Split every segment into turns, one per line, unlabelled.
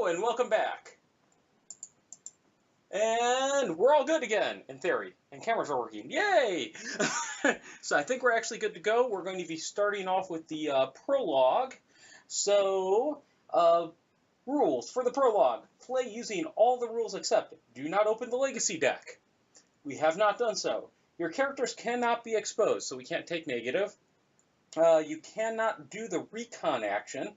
Hello and welcome back. And we're all good again, in theory. And cameras are working. Yay! So I think we're actually good to go. We're going to be starting off with the prologue. So, rules for the prologue. Play using all the rules except do not open the legacy deck. We have not done so. Your characters cannot be exposed, so we can't take negative. You cannot do the recon action.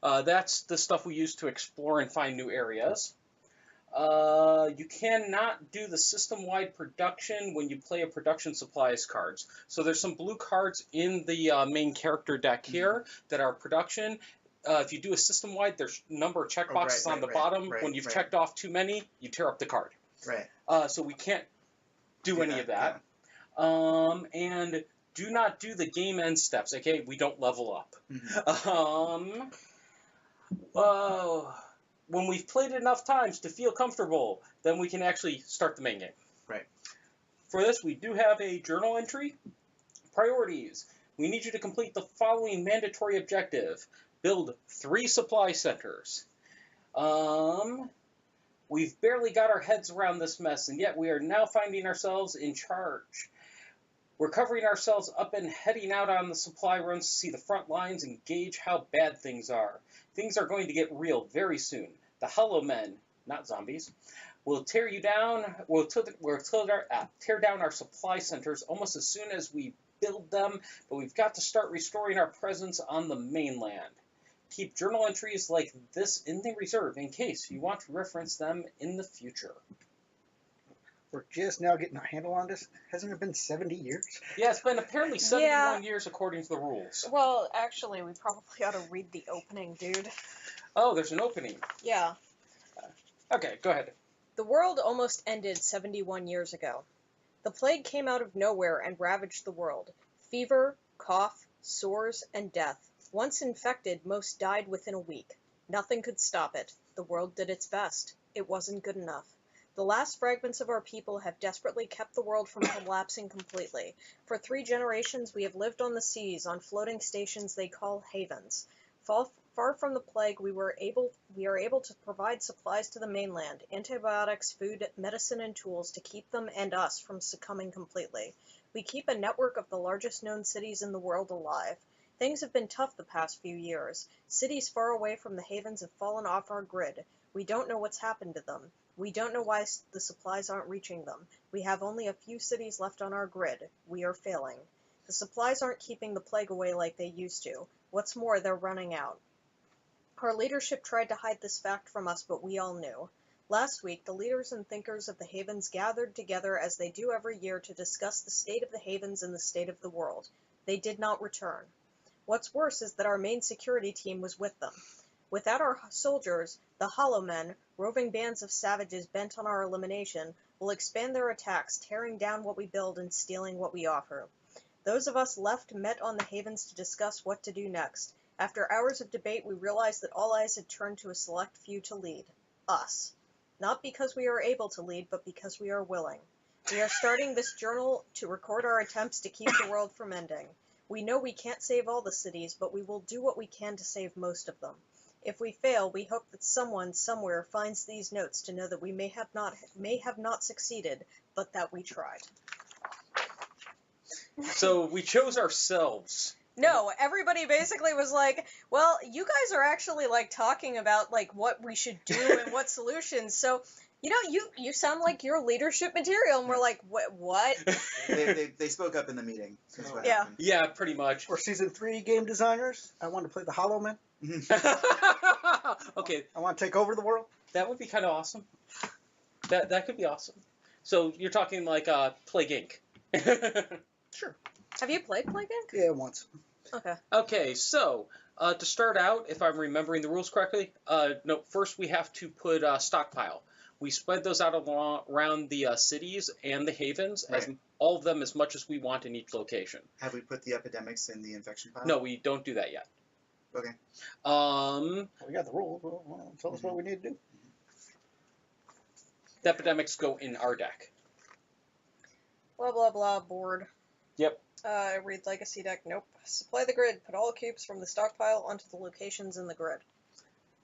That's the stuff we use to explore and find new areas. You cannot do the system-wide production when you play a production supplies cards. So there's some blue cards in the main character deck here that are production. If you do a system-wide, there's a number of checkboxes on the bottom. When you've checked off too many, you tear up the card.
Right.
So we can't do any of that. Yeah. And do not do the game end steps, okay? We don't level up. Mm-hmm. When we've played it enough times to feel comfortable, then we can actually start the main game.
Right.
For this, we do have a journal entry. Priorities. We need you to complete the following mandatory objective. Build 3 supply centers. We've barely got our heads around this mess, and yet we are now finding ourselves in charge. We're covering ourselves up and heading out on the supply runs to see the front lines and gauge how bad things are. Things are going to get real very soon. The Hollow Men, not zombies, will tear you down. We'll tear down our supply centers almost as soon as we build them, but we've got to start restoring our presence on the mainland. Keep journal entries like this in the reserve in case you want to reference them in the future.
We're just now getting a handle on this. Hasn't it been 70 years?
Yeah, it's been apparently 71 years according to the rules.
Well, actually, we probably ought to read the opening, dude.
Oh, there's an opening.
Yeah.
Okay, go ahead.
The world almost ended 71 years ago. The plague came out of nowhere and ravaged the world. Fever, cough, sores, and death. Once infected, most died within a week. Nothing could stop it. The world did its best. It wasn't good enough. The last fragments of our people have desperately kept the world from collapsing completely. For 3 generations, we have lived on the seas, on floating stations they call havens. Far from the plague, we are able to provide supplies to the mainland, antibiotics, food, medicine, and tools to keep them and us from succumbing completely. We keep a network of the largest known cities in the world alive. Things have been tough the past few years. Cities far away from the havens have fallen off our grid. We don't know what's happened to them. We don't know why the supplies aren't reaching them. We have only a few cities left on our grid. We are failing. The supplies aren't keeping the plague away like they used to. What's more, they're running out. Our leadership tried to hide this fact from us, but we all knew. Last week, the leaders and thinkers of the havens gathered together as they do every year to discuss the state of the havens and the state of the world. They did not return. What's worse is that our main security team was with them. Without our soldiers, the Hollow Men, roving bands of savages bent on our elimination, will expand their attacks, tearing down what we build and stealing what we offer. Those of us left met on the havens to discuss what to do next. After hours of debate, we realized that all eyes had turned to a select few to lead. Us. Not because we are able to lead, but because we are willing. We are starting this journal to record our attempts to keep the world from ending. We know we can't save all the cities, but we will do what we can to save most of them. If we fail, we hope that someone, somewhere, finds these notes to know that we may have not succeeded, but that we tried.
So we chose ourselves.
No, everybody basically was like, well, you guys are actually, like, talking about, like, what we should do and what solutions, so, you know, you sound like your leadership material, and we're like, what?
They spoke up in the meeting. That's what happened.
Yeah, pretty much.
We're Season 3 game designers. I want to play the Hollow Men.
Okay.
I want to take over the world.
That would be kind of awesome. That could be awesome. So you're talking like Plague Inc.
Sure.
Have you played Plague Inc?
Yeah, once.
Okay.
Okay, so to start out, if I'm remembering the rules correctly, no, first we have to put stockpile. We spread those out around the cities and the havens,
Right.
as all of them as much as we want in each location.
Have we put the epidemics in the infection pile?
No, we don't do that yet.
Okay.
We got the rules. Well, tell us what we need to do.
The epidemics go in our deck.
Blah, blah, blah, board.
Yep.
Read Legacy deck, nope. Supply the grid, put all cubes from the stockpile onto the locations in the grid.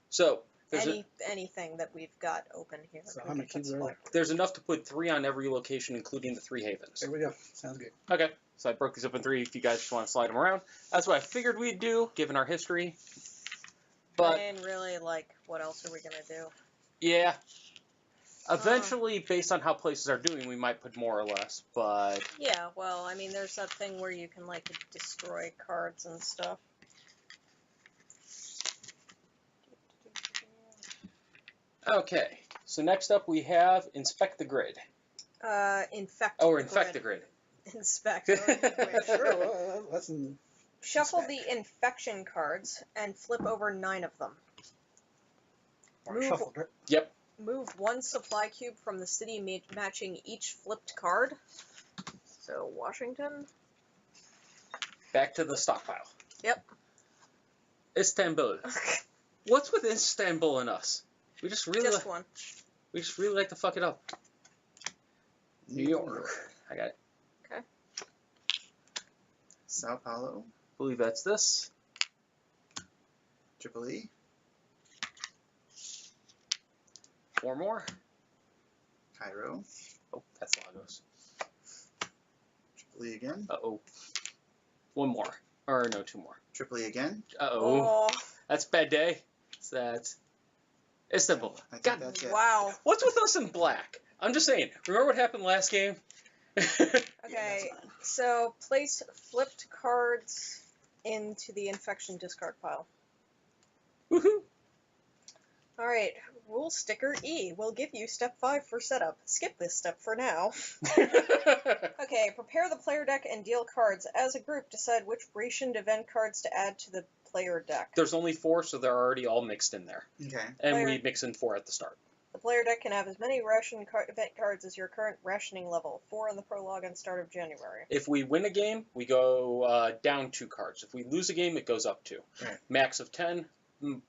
So,
anything that we've got open here.
So how many cubes are there?
There's enough to put 3 on every location, including the 3 havens.
There we go. Sounds good.
Okay, so I broke these up in 3 if you guys just want to slide them around. That's what I figured we'd do, given our history. But,
and really, like, what else are we going to do?
yeah. Eventually, based on how places are doing, we might put more or less, but...
Yeah, well, I mean, there's that thing where you can, like, destroy cards and stuff.
Okay, so next up we have Inspect the Grid.
Infect
Oh, or
the
Infect
grid.
the Grid.
Inspect. That would be great.
Sure, well, let's...
Shuffle the infection cards and flip over 9 of them.
Shuffled, right?
Yep.
Move 1 supply cube from the city matching each flipped card. So, Washington.
Back to the stockpile.
Yep.
Istanbul. What's with Istanbul and us? We just really
Just one.
We just really like to fuck it up. New York. I got it.
Okay.
Sao Paulo.
Believe that's this.
Tripoli.
4 more.
Cairo.
Oh, that's Lagos.
Tripoli again.
Uh-oh. 1 more. Or, no, 2 more.
Tripoli again.
Uh-oh. That's a bad day. That's Istanbul.
I think
God,
that's it.
Wow.
what's with us in black? I'm just saying. Remember what happened last game?
Okay, so place flipped cards into the infection discard pile.
Woohoo!
Alright, rule sticker E will give you step 5 for setup. Skip this step for now. Okay, prepare the player deck and deal cards. As a group, decide which rationed event cards to add to the player deck.
There's only 4, so they're already all mixed in there.
Okay.
And
Player-
we mix in 4 at the start.
The player deck can have as many ration event cards as your current rationing level, 4 in the prologue and start of January.
If we win a game, we go down 2 cards. If we lose a game, it goes up 2.
Right.
Max of 10,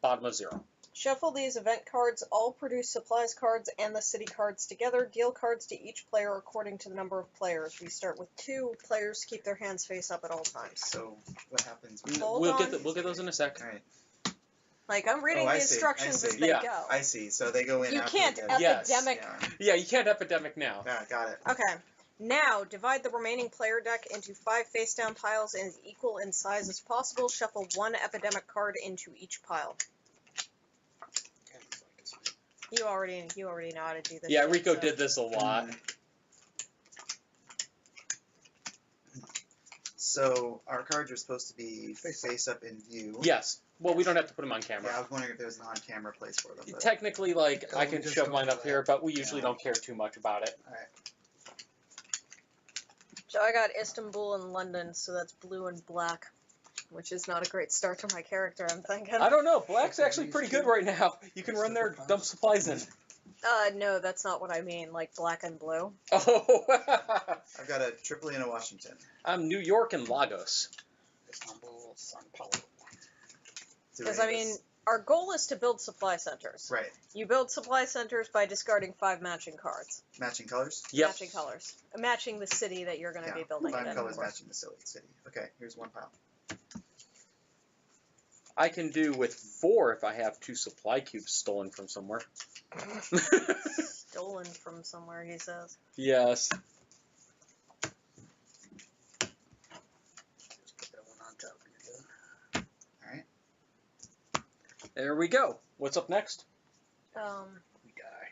bottom of 0.
Shuffle these event cards, all produce supplies cards and the city cards together. Deal cards to each player according to the number of players. We start with 2 players, keep their hands face up at all times.
So what happens?
Hold
We'll
on.
get those in a sec.
All right.
Like, I'm reading
Oh,
the
I see,
instructions
I
as
see.
they
Yeah,
go.
I see. So they go in.
You
after
can't
the game.
Yes.
epidemic.
Yeah.
Yeah, you can't epidemic now.
Yeah, got it.
Okay. Now, divide the remaining player deck into 5 face-down piles as equal in size as possible. Shuffle 1 epidemic card into each pile. You already know how to do this.
Yeah,
shit,
Rico
so-
did this a lot.
So our cards are supposed to be face up in view.
Yes. Well, we don't have to put them on camera.
Yeah, I was wondering if there was an on-camera place for them. But...
Technically, like,
Oh,
I
we
can
just
shove
don't
mine
do
up
that.
here, but we usually
Yeah.
don't care too much about it.
All right.
So I got Istanbul and London, so that's blue and black, which is not a great start to my character, I'm thinking.
I don't know. Black's actually pretty good right now. You can run there, dump supplies in.
No, that's not what I mean, like black and blue.
Oh,
I've got a Tripoli and a Washington.
I'm New York and Lagos.
Istanbul, Sao Paulo.
Do
Because,
any
I
of
mean,
us-
our goal is to build supply centers.
Right.
You build supply centers by discarding 5 matching cards.
Matching colors.
Yep.
Matching colors. Matching the city that you're going to be building it
5
in.
colors
of course.
matching the city. Okay, here's 1 pile.
I can do with 4 if I have 2 supply cubes stolen from somewhere.
Stolen from somewhere, he says.
Yes.
Just put that one on top of your gun.
There we go. What's up next?
We die.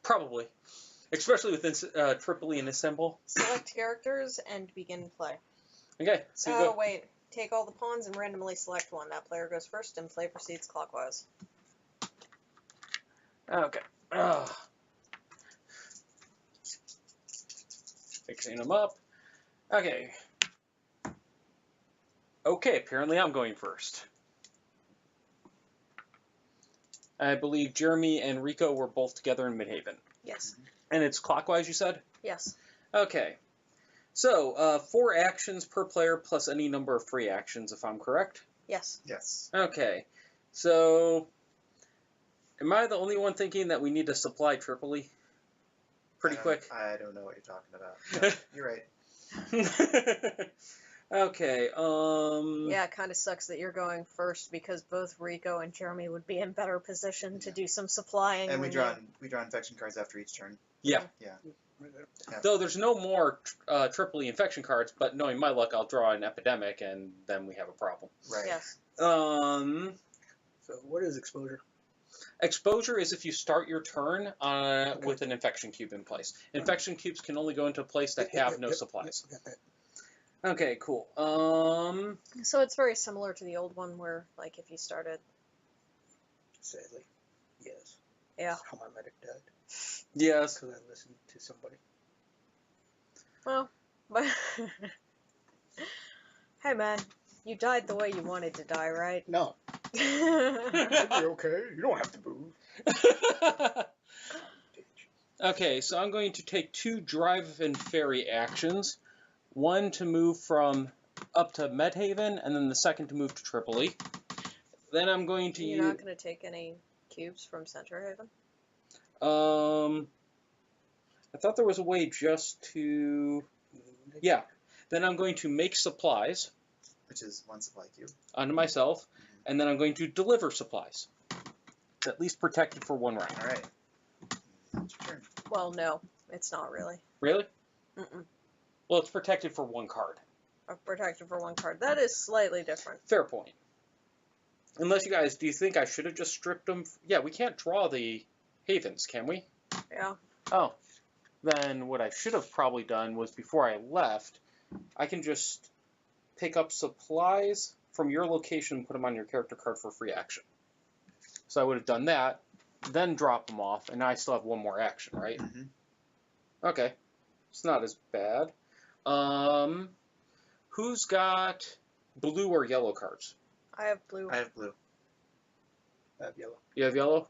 Probably. Especially with Tripoli and Istanbul.
Select characters and begin play.
Okay, so you
Oh,
go.
wait. Take all the pawns and randomly select one. That player goes first and play proceeds clockwise.
Okay. Fixing them up. Okay. Okay, apparently I'm going first. I believe Jeremy and Rico were both together in Midhaven.
Yes.
And it's clockwise, you said?
Yes.
Okay. So, 4 actions per player plus any number of free actions, if I'm correct?
Yes.
Yes.
Okay. So, am I the only one thinking that we need to supply Tripoli pretty quick?
I don't know what you're talking about. No, you're right.
Okay,
Yeah, it kind of sucks that you're going first because both Rico and Jeremy would be in better position to do some supplying.
And we
when
draw infection cards after each turn.
Yeah.
Yeah.
Though there's no more triple E infection cards, but knowing my luck, I'll draw an epidemic, and then we have a problem.
Right.
Yes.
So what is exposure?
Exposure is if you start your turn with an infection cube in place. Infection cubes can only go into a place that have no supplies.
Got that.
Okay, cool.
So it's very similar to the old one where, like, if you started...
Sadly, yes.
Yeah.
How my medic died.
Yes.
Because I listened to somebody.
Well, but... Hey, man. You died the way you wanted to die, right?
No.
Yeah,
You're okay. You don't have to move.
Okay, so I'm going to take 2 drive and ferry actions. One to move from up to Medhaven, and then the second to move to Tripoli. Then I'm going to
You're not going to take any cubes from Center Haven?
I thought there was a way just to... Yeah. Then I'm going to make supplies
Which is 1 supply cube.
onto myself, and then I'm going to deliver supplies. It's at least protected for 1 round.
All right. That's your turn.
Well, no. It's not really.
Really?
Mm-mm.
Well, it's protected for 1 card.
Protected for 1 card. That is slightly different.
Fair point. Unless you guys, do you think I should have just stripped them? Yeah, we can't draw the havens, can we?
Yeah.
Oh. Then what I should have probably done was before I left, I can just pick up supplies from your location and put them on your character card for free action. So I would have done that, then drop them off, and now I still have 1 more action, right?
Mhm.
Okay. It's not as bad. Who's got blue or yellow cards?
I have blue.
I have blue.
I have yellow.
You have yellow?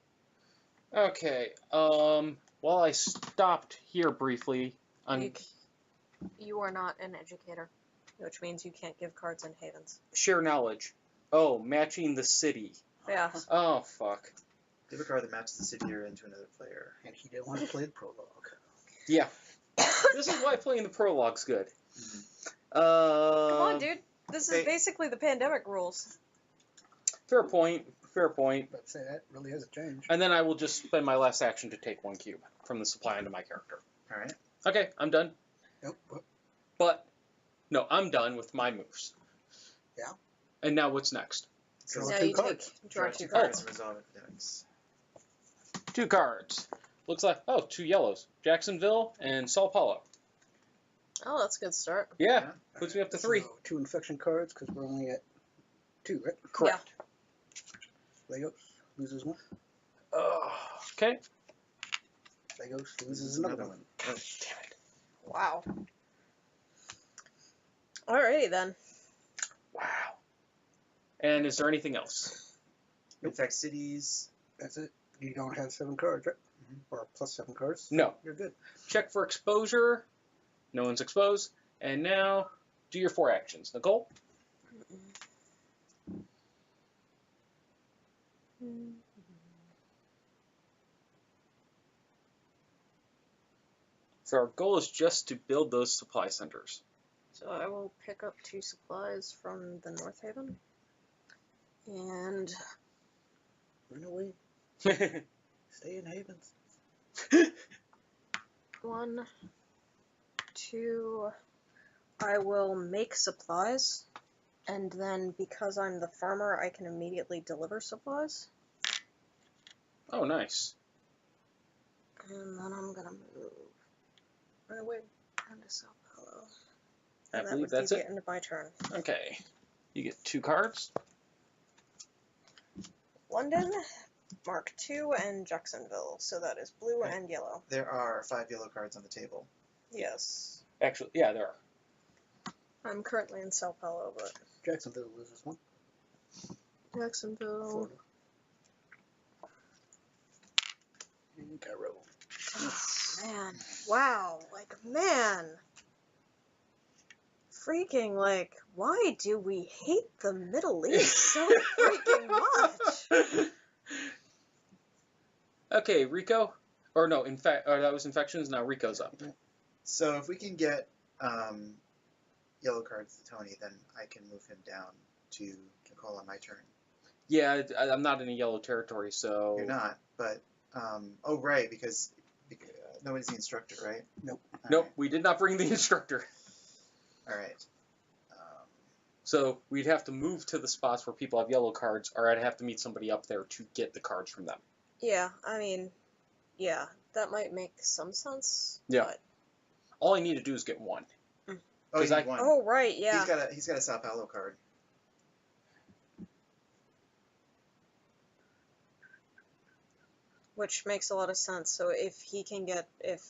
Okay. Well, I stopped here briefly.
You are not an educator, which means you can't give cards in havens.
Share knowledge. Oh, matching the city.
Yeah.
Oh, fuck.
Give a card that matches the city you're into another player.
And he didn't want to play the prologue.
Yeah. This is why playing the prologue's good.
Come on, dude. This is
Hey.
basically the pandemic rules.
Fair point. Fair point.
But say that really hasn't changed.
And then I will just spend my last action to take 1 cube from the supply onto my character.
All right.
Okay, I'm done.
Nope.
But, no, I'm done with my moves.
Yeah.
And now what's next?
So
Draw
Now
2
you
cards.
draw
draw
2
2
cards.
cards and resolve epidemics.
2 cards. Looks like, 2 yellows. Jacksonville and Sao Paulo.
Oh, that's a good start.
Yeah, puts me up to 3.
So 2 infection cards because we're only at 2, right?
Correct.
Legos loses 1.
Okay.
Legos loses another one.
Oh, damn it.
Wow. Alrighty then.
Wow. And is there anything else?
Infect cities.
That's it. You don't have 7 cards, right? Or plus 7 cards.
No.
You're good.
Check for exposure. No one's exposed. And now, do your 4 actions. Nicole? So our goal is just to build those supply centers.
So I will pick up 2 supplies from the North Haven. And
Run away. Stay in havens.
1, 2, I will make supplies. And then because I'm the farmer, I can immediately deliver supplies.
Oh, nice.
And then I'm gonna move right away down to Sao Paulo.
I
And that
believe
would
that's
be
it.
the end of my turn.
Okay. You get 2 cards.
London, Mark II, and Jacksonville. So that is blue
Okay.
and yellow.
There are 5 yellow cards on the table.
Yes.
Actually, yeah, there are.
I'm currently in Sao Paulo, but
Jacksonville loses 1.
Jacksonville.
Florida. And Cairo.
Man, wow, like, man. Freaking, like, why do we hate the Middle East so freaking much?
Okay, Rico. Or no, that was infections. Now Rico's up.
So if we can get yellow cards to Tony, then I can move him down to call on my turn.
Yeah, I'm not in a yellow territory, so...
You're not, but... oh, right, because nobody's the instructor, right?
Nope.
Nope, we did not bring the instructor.
All right.
So we'd have to move to the spots where people have yellow cards, or I'd have to meet somebody up there to get the cards from them.
Yeah, I mean, yeah, that might make some sense.
Yeah.
But...
All I need to do is get one.
Oh,
'Cause
you
I-
need one.
Oh, right, yeah.
He's got a Sao Paulo card.
Which makes a lot of sense. So if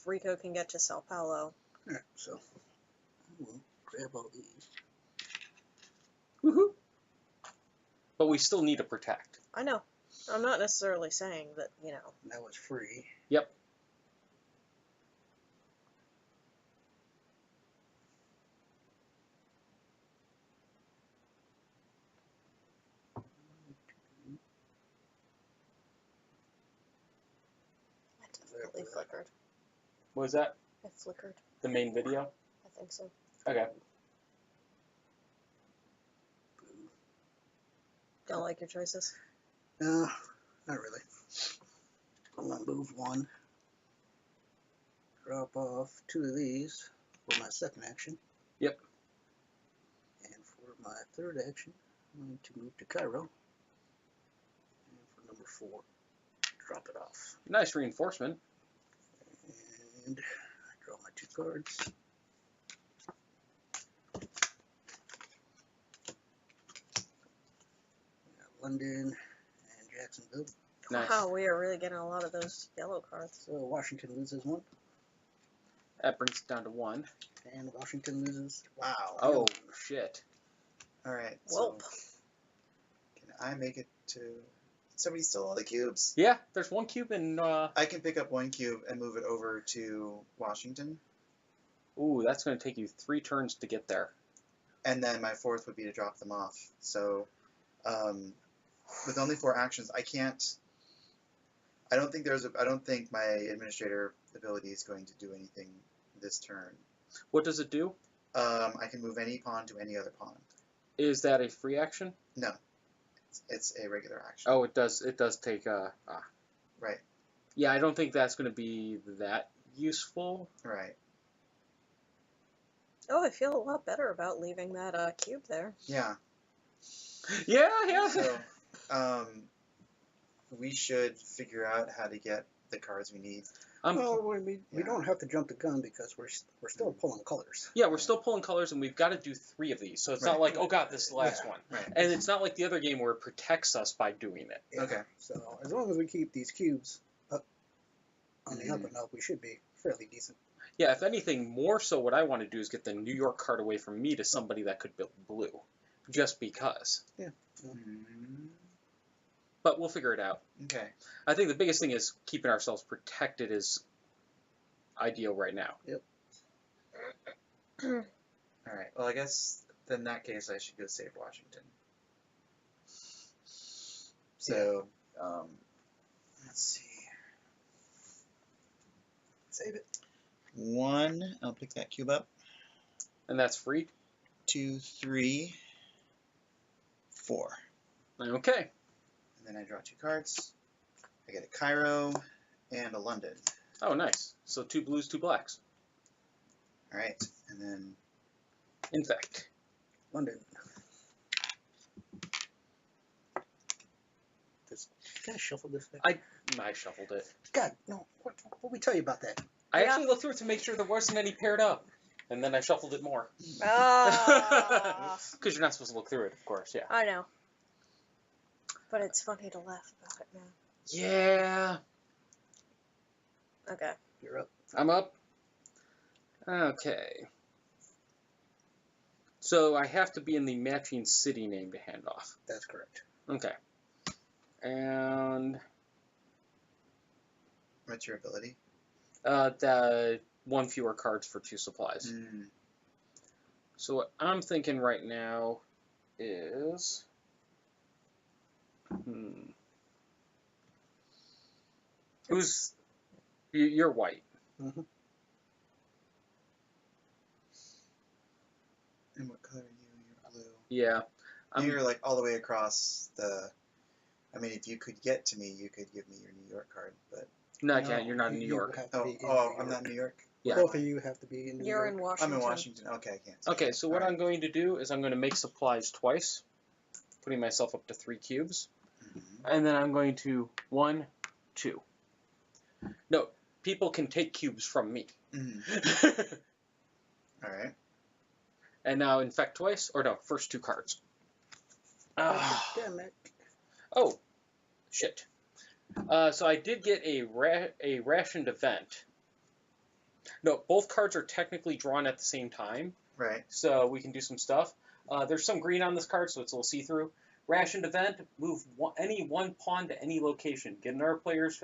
Rico can get to Sao Paulo.
Alright, so we'll grab all these.
Woohoo! But we still need to protect.
I know. I'm not necessarily saying that, you know.
That was free.
Yep.
It definitely flickered.
What was that?
It flickered.
The main video?
I think so.
Okay.
Boo.
Don't like your choices.
Not really. I'm gonna move one. Drop off 2 of these for my second action.
Yep.
And for my third action, I'm going to move to Cairo. And for number 4, drop it off.
Nice reinforcement.
And I draw my 2 cards. We got London and Jacksonville.
Nice.
Wow, we are really getting a lot of those yellow cards.
So Washington loses 1,
That brings it down to 1.
and Washington loses. Wow.
Oh, shit.
All right.
Welp.
So can I make it to... Somebody stole all the cubes.
Yeah, there's 1 cube in...
I can pick up 1 cube and move it over to Washington.
Ooh, that's going to take you 3 turns to get there.
And then my 4th would be to drop them off. So with only 4 actions, I can't... I don't think my administrator ability is going to do anything this turn.
What does it do?
I can move any pawn to any other pawn.
Is that a free action?
No, it's a regular action.
Oh, it does take
Right,
Yeah, I don't think that's going to be that useful.
right.
Oh, I feel a lot better about leaving that cube there.
Yeah.
Yeah.
So, we should figure out how to get the cards we need.
Well, we
Yeah.
don't have to jump the gun because we're still pulling colors.
Yeah, we're still pulling colors, and we've got to do 3 of these. So it's not
Right.
like, oh god, this is the last
Yeah.
one.
Right.
And it's not like the other game where it protects us by doing it.
Yeah.
Okay.
So as long as we keep these cubes up on the up and up, we should be fairly decent.
Yeah, if anything, more so what I want to do is get the New York card away from me to somebody that could build blue. Just because.
Mhm.
But we'll figure it out.
Okay.
I think the biggest thing is keeping ourselves protected is ideal right now.
All right. Well, I guess then in that case I should go save Washington. So, let's see.
Save it.
1. I'll pick that cube up.
And that's free.
2, 3, 4.
Okay.
And then I draw 2 cards. I get a Cairo and a London.
Oh, nice. So 2 blues, 2 blacks.
All right. And then
Infect.
London. Can I shuffle this thing?
I shuffled it.
God, no. What we tell you about that?
I
Yeah.
actually looked through it to make sure there wasn't any paired up. And then I shuffled it more.
Ah,
Because you're not supposed to look through it, of course, yeah.
I know. But it's funny to laugh about it now.
Yeah.
Okay.
You're up.
I'm up. Okay. So I have to be in the matching city name to hand off.
That's correct.
Okay. And
what's your ability?
the 1 fewer cards for 2 supplies.
Mm.
So what I'm thinking right now is... Who's... You're white.
Mm-hmm.
And
Yeah.
You're like all the way across the. I mean, if you could get to me, you could give me your New York card, but.
No, I can't. You're not in New York.
have to be in New
I'm not in
York.
New York.
Yeah.
Both of you have to be in New
You're
York.
in Washington.
I'm in Washington. Okay, I can't.
Okay, so what
All
I'm going to do is I'm going to make supplies twice, putting myself up to 3 cubes. And then I'm going to 1, 2. No, people can take cubes from me.
Mm-hmm. All right.
And now infect twice, or no, first 2 cards.
Damn it.
Oh, shit. So I did get a rationed event. No, both cards are technically drawn at the same time,
Right.
so we can do some stuff. There's some green on this card, so it's a little see-through. Rationed event, move any 1 pawn to any location. Get another player's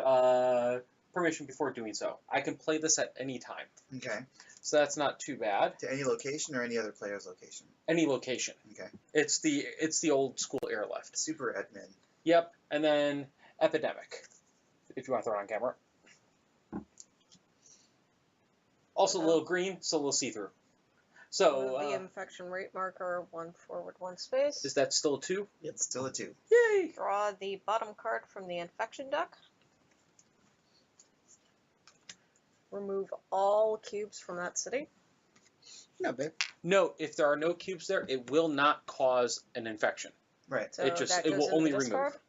permission before doing so. I can play this at any time,
Okay.
so that's not too bad.
To any location or any other player's location.
Any location.
Okay.
It's the old school airlift.
Super admin.
Yep, and then epidemic, if you want to throw it on camera. Also a little green, so a little see-through. So
the infection rate marker, 1 forward, 1 space.
is that still a 2?
It's still a 2.
Yay!
Draw the bottom card from the infection deck. Remove all cubes from that city.
Not bad.
Note, if there are no cubes there, it will not cause an infection.
Right.
So
It just-
that
it
goes
will
into
only
the
remove.
discard.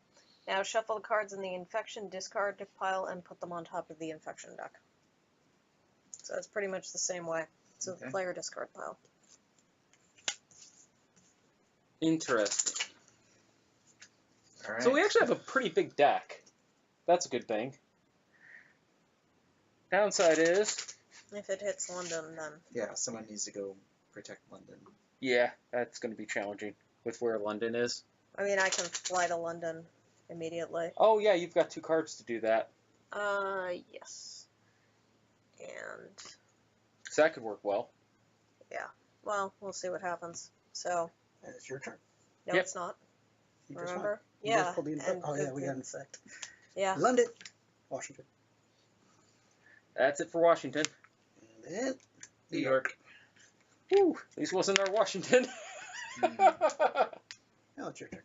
Now shuffle the cards in the infection discard pile and put them on top of the infection deck. So it's pretty much the same way. It's a
Okay.
player discard pile.
Interesting.
All right.
So we actually have a pretty big deck. That's a good thing. Downside is,
If it hits London, then
Yeah, someone needs to go protect London.
yeah, that's going to be challenging with where London is.
I mean I can fly to London immediately.
Oh yeah, you've got 2 cards to do that.
Yes. And
So that could work well.
well, we'll see what happens. So
And it's your turn.
no,
Yep.
it's not.
You just
Remember?
won. You
Yeah.
both pulled the
and
oh, yeah, we got an effect.
Yeah.
London. Washington.
That's it for Washington.
And then
New York. Woo! At least it wasn't our Washington.
Now it's your turn.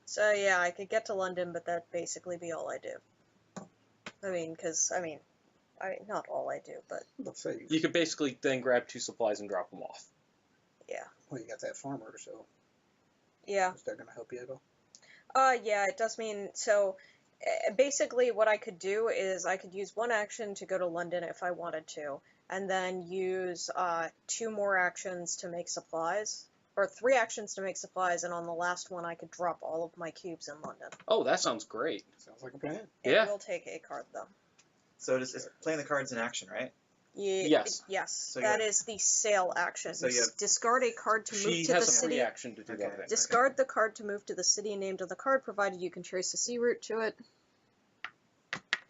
So yeah, I could get to London, but that'd basically be all I do. I mean, not all I do, but
Let's say
You could basically then grab 2 supplies and drop them off.
well, you got that farmer, so
yeah.
is that going to help you at all?
Yeah, it does mean so. Basically, what I could do is I could use 1 action to go to London if I wanted to, and then use 2 more actions to make supplies, or 3 actions to make supplies, and on the last one I could drop all of my cubes in London.
Oh, that sounds great.
Sounds like a plan.
It
Yeah.
will take a card though.
So it's playing the cards in action, right?
Yes.
Yes.
So
That is the sale action.
So you have-
Discard a card to move
She
to the
has a free
city.
action to do
Okay.
that.
Discard the card to move to the city named of the card, provided you can trace the sea route to it.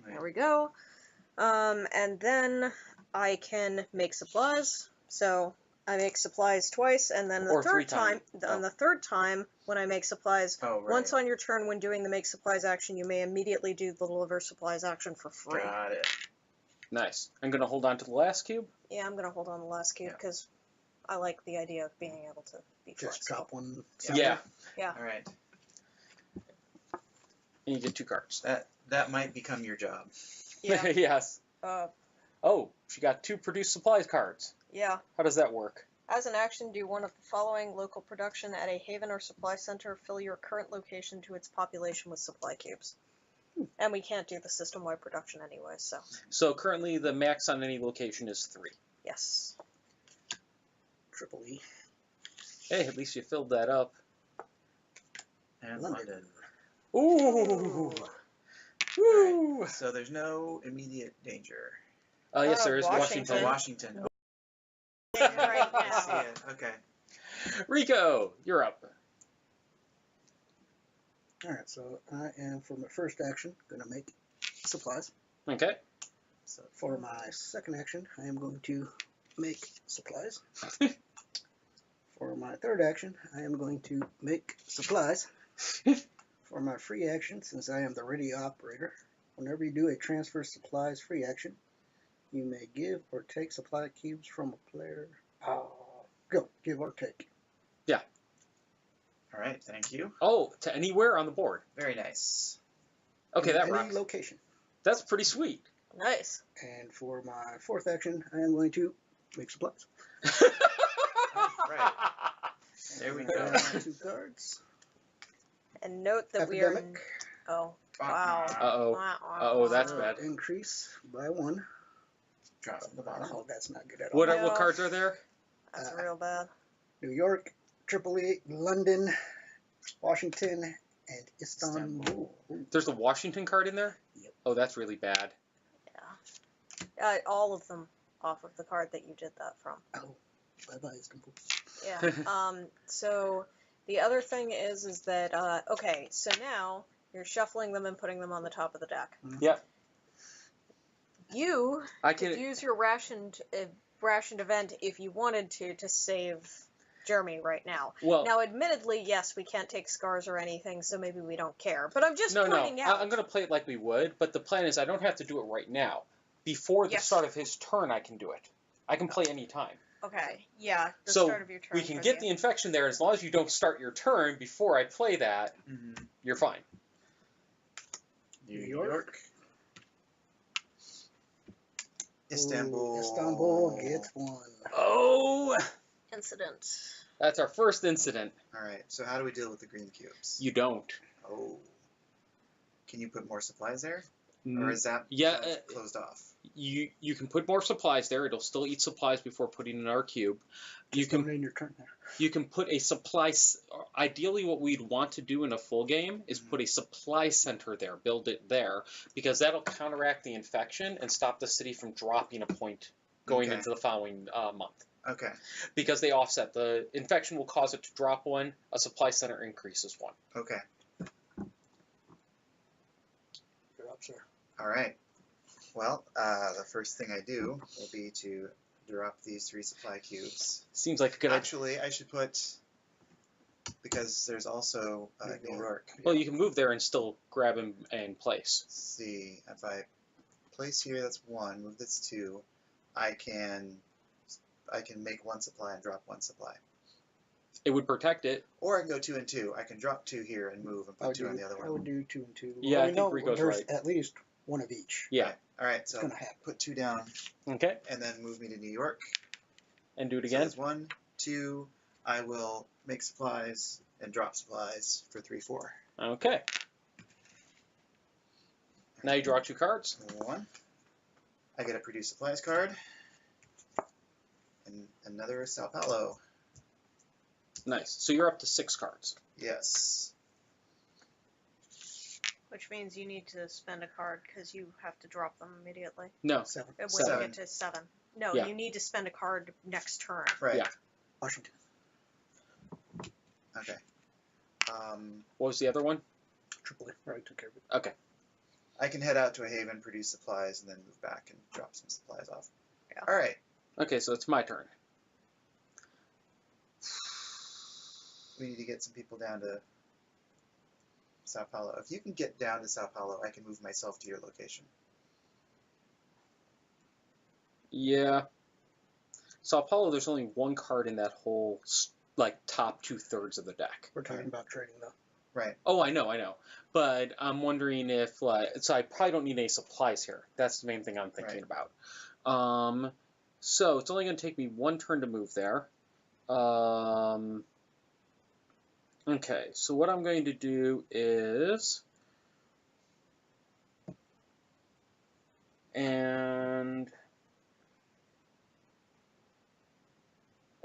There we go. And then I can make supplies. So I make supplies twice, and then the
Or 3
third time,
times.
on the third time, when I make supplies,
Oh, right.
once on your turn when doing the make supplies action, you may immediately do the deliver supplies action for free.
Got it.
Nice. I'm going to hold on to the last cube.
Yeah, I'm gonna hold on the last cube
Yeah.
because I like the idea of being able to be
Just
flexible.
drop one.
Yeah.
All right.
And you get 2 cards.
That might become your job.
Yeah.
Yes. Oh, she got 2 produce supplies cards.
Yeah.
How does that work?
As an action, do one of the following: local production at a haven or supply center. Fill your current location to its population with supply cubes. And we can't do the system-wide production anyway, so
So currently the max on any location is 3.
yes.
Triple E.
Hey, at least you filled that up.
And
London.
Ooh.
Woo!
Woo.
So there's no immediate danger.
Yes, there is
Washington.
Washington.
Washington.
Right
I see
now.
it. Okay.
Rico, you're up.
Alright, so I am, for my first action, going to make supplies.
Okay.
So
For my second action, I am going to make supplies. For my third action, I am going to make supplies. For my free action, since I am the ready operator, whenever you do a transfer supplies free action, you may give or take supply cubes from a player Go, give or take.
All right, thank you.
Oh, to anywhere on the board.
Very nice.
Okay, that
Any
rocks.
location.
That's pretty sweet.
Nice.
And for my 4th action, I am going to make supplies.
Right. There we go.
2 cards.
And note that we are.
Epidemic.
Oh, wow.
Uh-oh. Uh-oh, that's bad.
Increase by 1.
Drop at the bottom.
Oh, that's not good at all.
What
No.
cards are there?
That's real bad.
New York, Tripoli, London, Washington, and Istanbul.
There's a Washington card in there?
Yep.
Oh, that's really bad.
All of them off of the card that you did that from.
Oh, bye-bye, Istanbul.
Yeah. So the other thing is that okay, so now you're shuffling them and putting them on the top of the deck.
Yep.
You
I
could
can.
use your rationed event if you wanted to save Germany right now.
Well,
Now, admittedly, yes, we can't take scars or anything, so maybe we don't care. But I'm just
no.
pointing out.
I'm going to play it like we would, but the plan is I don't have to do it right now. Before the
Yes.
start of his turn, I can do it. I can play any time.
Okay, yeah, the
So,
start of your turn.
We can
for
get the infection there as long as you don't start your turn before I play that.
Mm-hmm.
You're fine.
New York. Istanbul.
Ooh, Istanbul gets 1.
Oh,
incident.
that's our first incident.
All right. So how do we deal with the green cubes?
You don't.
Oh. Can you put more supplies there, or is that
Yeah,
closed off?
You can put more supplies there. It'll still eat supplies before putting in our cube. You
Just
can
don't end your turn there.
you can put a supply. Ideally, what we'd want to do in a full game is put a supply center there, build it there, because that'll counteract the infection and stop the city from dropping a point going
Okay.
into the following month.
Okay.
Because they offset. The infection will cause it to drop 1. A supply center increases 1.
Okay.
You're up, sir.
All right. Well, the first thing I do will be to drop these 3 supply cubes.
Seems like a good idea.
Actually, I should put, because there's also New York.
Well, you can move there and still grab him and place.
Let's see, if I place here, that's 1. Move this 2. I can make 1 supply and drop 1 supply.
It would protect it.
Or I can go 2 and 2. I can drop 2 here and move and
I
put
would
2 on the other
I
one.
would do 2 and 2.
Yeah, I
we
think
know
Rico's
there's
right.
at least 1 of each.
Yeah.
All right,
It's
so
going to happen.
put 2 down
Okay.
and then move me to New York.
And do it
So
again.
there's 1, 2. I will make supplies and drop supplies for 3, 4.
Okay. Now you draw 2 cards.
1. I get a produce supplies card. And another Sao Paulo.
Nice. So you're up to 6 cards.
Yes.
Which means you need to spend a card because you have to drop them immediately.
No.
7.
When
Seven.
you get to 7. No,
Yeah.
you need to spend a card next turn.
Right.
Yeah.
Washington.
Okay.
What was the other one?
Tripoli. Right, took care of it.
Okay.
I can head out to a haven, produce supplies, and then move back and drop some supplies off.
Yeah.
All right.
Okay, so it's my turn.
We need to get some people down to Sao Paulo. If you can get down to Sao Paulo, I can move myself to your location.
Yeah. Sao Paulo, there's only 1 card in that whole, top 2/3 of the deck.
We're talking about trading, though.
Right.
Oh, I know. But I'm wondering if, so I probably don't need any supplies here. That's the main thing I'm thinking about. So it's only going to take me 1 turn to move there. Okay, so what I'm going to do is,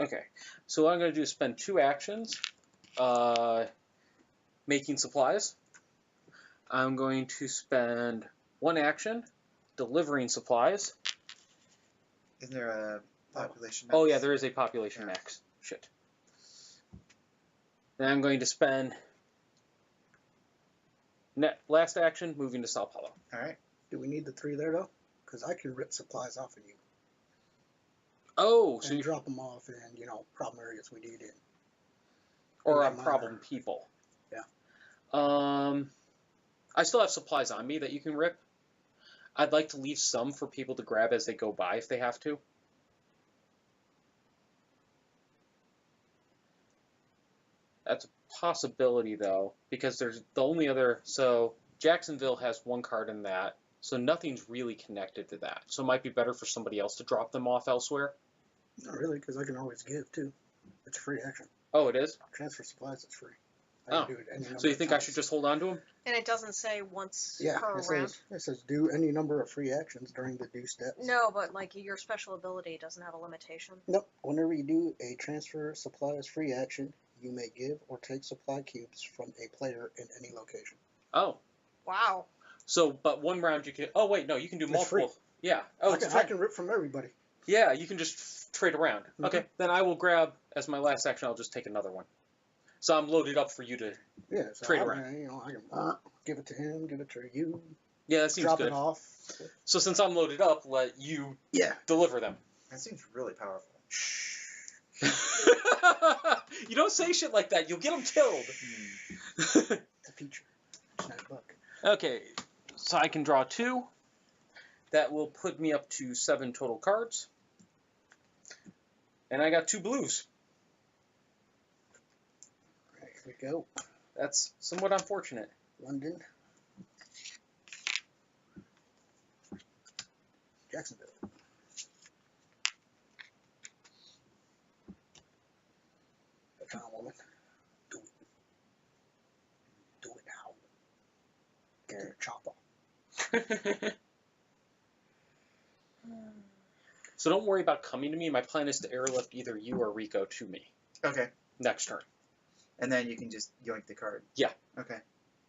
okay, so what I'm going to do is spend 2 actions making supplies. I'm going to spend 1 action delivering supplies.
Isn't there a population?
Oh
max?
yeah, there is a population max. Shit. Then I'm going to spend last action moving to Sao Paulo.
All right.
Do we need the 3 there, though? Because I can rip supplies off of you.
Oh, so
And
you
drop them off in, problem areas we need in.
or
that
on
matter.
problem people.
Yeah.
I still have supplies on me that you can rip. I'd like to leave some for people to grab as they go by if they have to. possibility, though, because there's the only other... So Jacksonville has one card in that, so nothing's really connected to that. So it might be better for somebody else to drop them off elsewhere.
Not really, because I can always give, too. It's a free action.
Oh, it is?
Transfer supplies is free.
Oh. So you think I should just hold on to them?
And it doesn't say once
Yeah,
per
it
round.
says do any number of free actions during the do steps.
No, but like your special ability doesn't have a limitation.
Nope. Whenever you do a transfer supplies free action, you may give or take supply cubes from a player in any location.
Oh.
Wow.
So, but one round you can... Oh, wait, no, you can do
It's
multiple.
free.
Yeah. Oh,
I can rip from everybody.
Yeah, you can just trade around.
Mm-hmm.
Okay, then I will grab, as my last action, I'll just take another one. So I'm loaded up for you to...
Yeah, so
Trade
I
around.
can give it to him, give it to you,
Yeah, that seems
drop
good.
it off.
So since I'm loaded up, let you deliver them.
That seems really powerful.
You don't say shit like that. You'll get them killed.
It's a feature. It's not a bug.
Okay, so I can draw 2. That will put me up to 7 total cards. And I got 2 blues.
Right, here we go.
That's somewhat unfortunate.
London. Jacksonville. The town woman. Do it. Do it now. Get to the chopper.
So don't worry about coming to me. My plan is to airlift either you or Rico to me
Okay.
next turn.
And then you can just yoink the card.
Yeah.
Okay.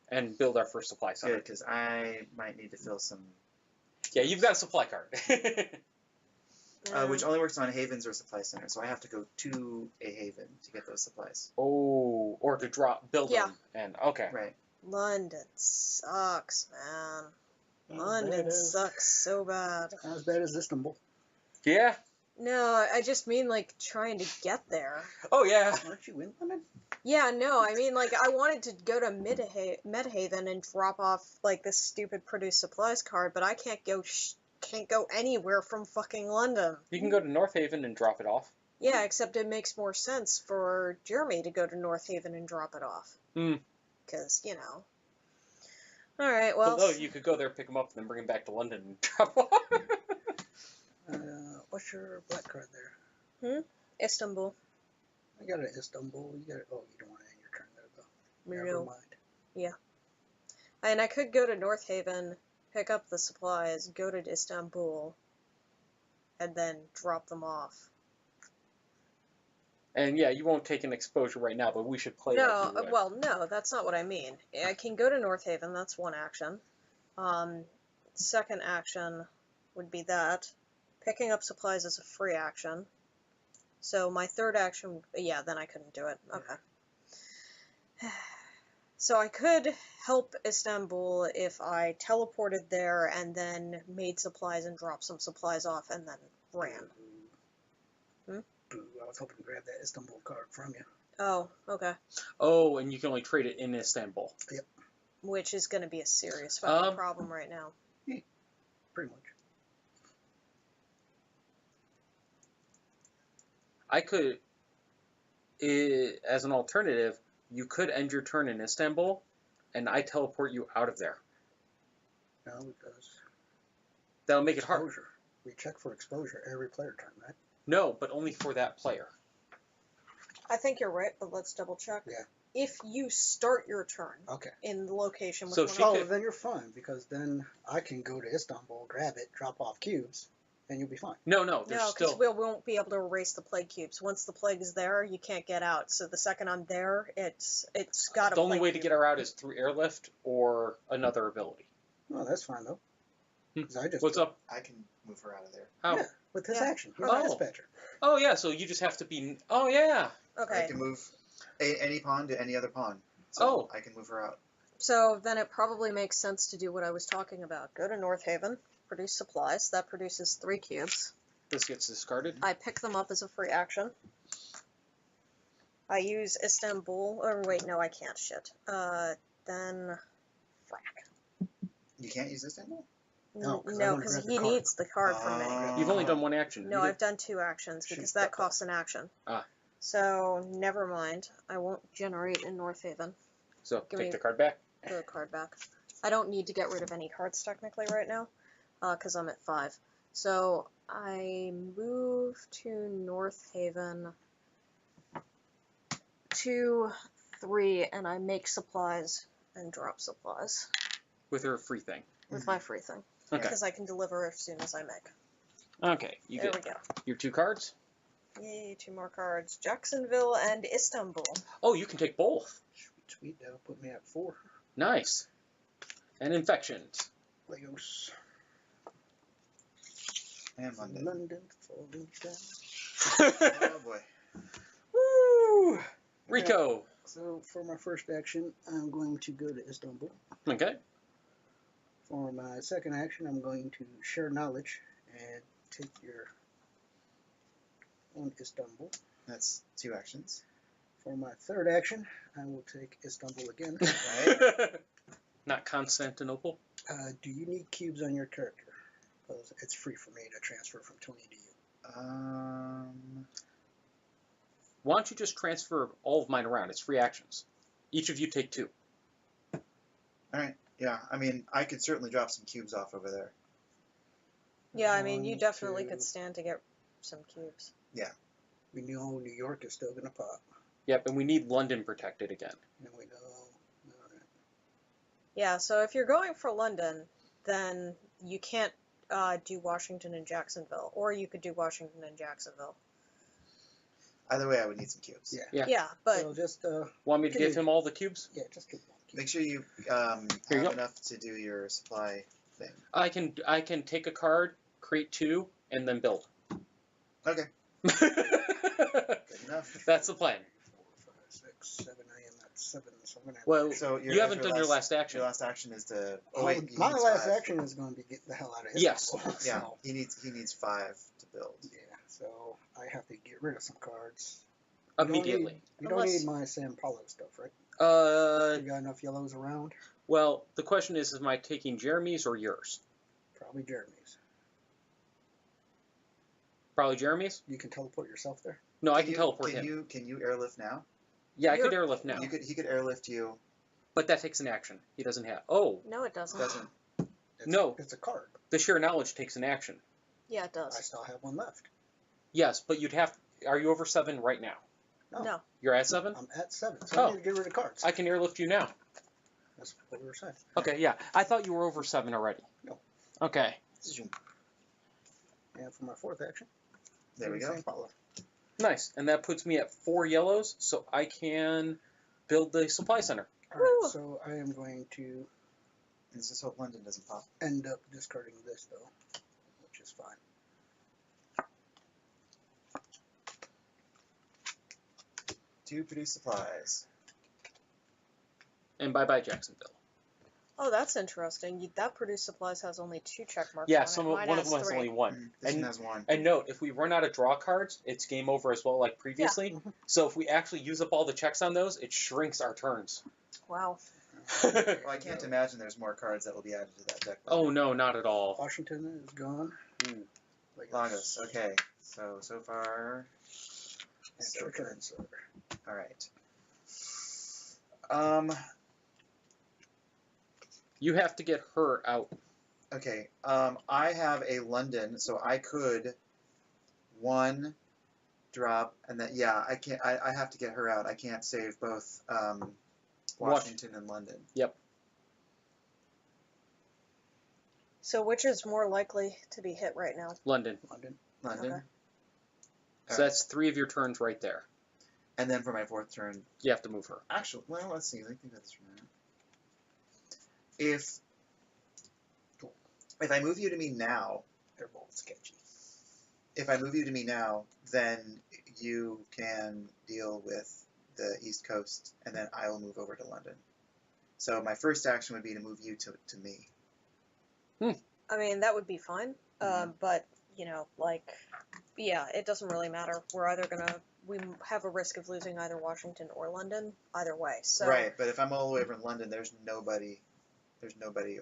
And build our first supply
Good,
center.
because I might need to fill some...
Yeah, you've got a supply card.
which only works on havens or supply centers, so I have to go to a haven to get those supplies.
Oh, or to build
Yeah.
them. And okay.
Right.
London sucks, man.
Not as
London
bad as-
sucks so bad.
Not as bad as Istanbul.
Yeah.
No, I just mean like trying to get there.
Oh yeah.
Aren't you in London?
Yeah, no, I mean like I wanted to go to Medhaven and drop off like this stupid produce supplies card, but I can't go anywhere from fucking London.
You can go to North Haven and drop it off.
Yeah, except it makes more sense for Jeremy to go to North Haven and drop it off.
Hmm.
Because, you know. Alright, well.
Although you could go there, pick them up, and then bring them back to London and drop them off.
What's your black card there?
Istanbul.
I got an Istanbul. You got it. Oh, you don't want to end your turn there, though.
No.
Never mind.
And I could go to North Haven, pick up the supplies, go to Istanbul, and then drop them off.
And yeah, you won't take an exposure right now, but we should play
No,
like you would.
well, no, that's not what I mean. I can go to North Haven, that's one action. Second action would be that. Picking up supplies is a free action. So my third action, yeah, then I couldn't do it. Okay. So I could help Istanbul if I teleported there and then made supplies and dropped some supplies off and then ran.
Boo, I was hoping to grab that Istanbul card from you.
Oh, okay.
Oh, and you can only trade it in Istanbul.
Which is going to be a serious fucking problem right now.
Pretty much.
I could, as an alternative, you could end your turn in Istanbul, and I teleport you out of there.
No, because
That'll make it hard.
exposure. We check for exposure every player turn, right?
No, but only for that player.
I think you're right, but let's double check.
Yeah.
If you start your turn
Okay.
in the location with
So
one
she
of
Oh,
could-
then you're fine, because then I can go to Istanbul, grab it, drop off cubes, and you'll be fine.
No, there's
No, because
still...
we won't be able to erase the plague cubes. Once the plague is there, you can't get out. So the second I'm there, it's got a
The only
plague
way to
cube.
get her out is through airlift or another ability.
No, that's fine, though. 'Cause I just
What's up?
I can move her out of there.
How?
Yeah, with this
Yeah.
action. You're
Oh.
a dispatcher.
Oh, yeah, so you just have to be... Oh, yeah.
I
Okay,
can move any pawn to any other pawn. So
Oh.
I can move her out.
so then it probably makes sense to do what I was talking about. Go to North Haven, produce supplies. That produces 3 cubes.
This gets discarded.
I pick them up as a free action. I use Istanbul, or wait, no, I can't, shit. Then, frack.
You can't use Istanbul?
No, 'cause I
No,
wanna
because
grab the
he
card.
needs the card from me.
You've only done one action.
No,
You
I've done 2 actions,
Shoot
because
that
that costs an action. So, never mind. I won't generate in North Haven.
So
Give
take
me-
the card back.
Put a card back. I don't need to get rid of any cards technically right now, because I'm at 5. So, I move to North Haven to 3, and I make supplies and drop supplies
With her free thing.
with my free thing.
Okay.
Because I can deliver as soon as I make.
Okay. You
There
get
we go.
your 2 cards.
Yay, 2 more cards. Jacksonville and Istanbul.
Oh, you can take both.
Sweet, that'll put me at 4.
Nice. And infections.
Legos.
And London.
London falling down.
Oh boy.
Woo! Rico.
So for my first action, I'm going to go to Istanbul.
Okay.
For my second action, I'm going to share knowledge and take your own Istanbul.
That's 2 actions.
For my third action, I will take Istanbul again.
Right.
Not Constantinople.
Do you need cubes on your character? Because it's free for me to transfer from Tony to you.
Why don't you just transfer all of mine around? It's free actions. Each of you take 2.
Alright, yeah. I mean, I could certainly drop some cubes off over there.
Yeah, I mean, you
1,
definitely
2.
could stand to get some cubes.
We know New York is still going to pop.
Yep, and we need London protected again.
And we know. Alright.
Yeah, so if you're going for London, then you can't do Washington and Jacksonville. Or you could do Washington and Jacksonville.
Either way, I would need some cubes.
Yeah.
Yeah.
Yeah, but
So just
Want me to give him all the cubes?
yeah, just give one.
Make sure you
Here you
have
go.
enough to do your supply thing.
I can take a card, create 2, and then build.
Okay, good enough.
That's the plan.
4, 5, 6, 7. I am at 7. So I'm gonna have
Well,
So
you haven't done your last
Your
action.
last action is to. Oh
my,
wait, he
my
needs
last
5.
action is going to be get the hell out of
Yes.
Istanbul.
Yeah,
So,
he needs 5 to build.
yeah. So I have to get rid of some cards.
Immediately.
You don't
Unless-
need my San Paulo stuff, right? You got enough yellows around?
Well, the question is, am I taking Jeremy's or yours?
Probably Jeremy's.
Probably Jeremy's?
You can teleport yourself there.
No, I can teleport
can
him.
Can you airlift now?
Yeah, I could
You're-
airlift now.
He could airlift you.
But that takes an action. He doesn't have. Oh,
no, it doesn't.
Doesn't.
It's,
No.
It's a card.
the sheer knowledge takes an action.
Yeah, it
I
does.
still have one left.
Yes, but you'd have. Are you over 7 right now?
No.
You're at 7?
I'm at 7, so I
Oh.
need to get rid of cards.
I can airlift you now.
That's what we were saying.
Okay, yeah. I thought you were over 7 already.
No.
Okay.
And for my fourth action,
There we go.
San Paulo.
Nice. And that puts me at 4 yellows, so I can build the supply center.
All
Woo.
right, so I am going to
Let's just hope London doesn't pop.
end up discarding this, though, which is fine.
To produce supplies.
And bye-bye Jacksonville.
Oh, that's interesting. That produce supplies has only 2 check marks
Yeah,
on it. Mine
one of them has
3.
only 1.
This
And-
one has 1.
And note, if we run out of draw cards, it's game over as well, like previously.
Mhm.
So if we actually use up all the checks on those, it shrinks our turns.
Wow.
Well, I can't imagine there's more cards that will be added to that deck.
Oh no, not at all.
Washington is gone.
Mm.
Lagos. Okay. So far.
It's
So
your
good.
turn, sir.
All right.
You have to get her out.
Okay. I have a London, so I could 1 drop, and then yeah, I can't. I have to get her out. I can't save both Washington and London.
So which is more likely to be hit right now?
London.
London.
London.
Okay.
So that's 3 of your turns right there.
And then for my 4th turn,
You have to move her.
actually, well, let's see. Let me think about this for a minute. If I move you to me now,
They're both sketchy.
if I move you to me now, then you can deal with the East Coast, and then I will move over to London. So my first action would be to move you to me.
I mean, that would be fine. But, you know, like, yeah, it doesn't really matter. We're either gonna, we have a risk of losing either Washington or London, either way. So
Right, but if I'm all the way over in London, there's nobody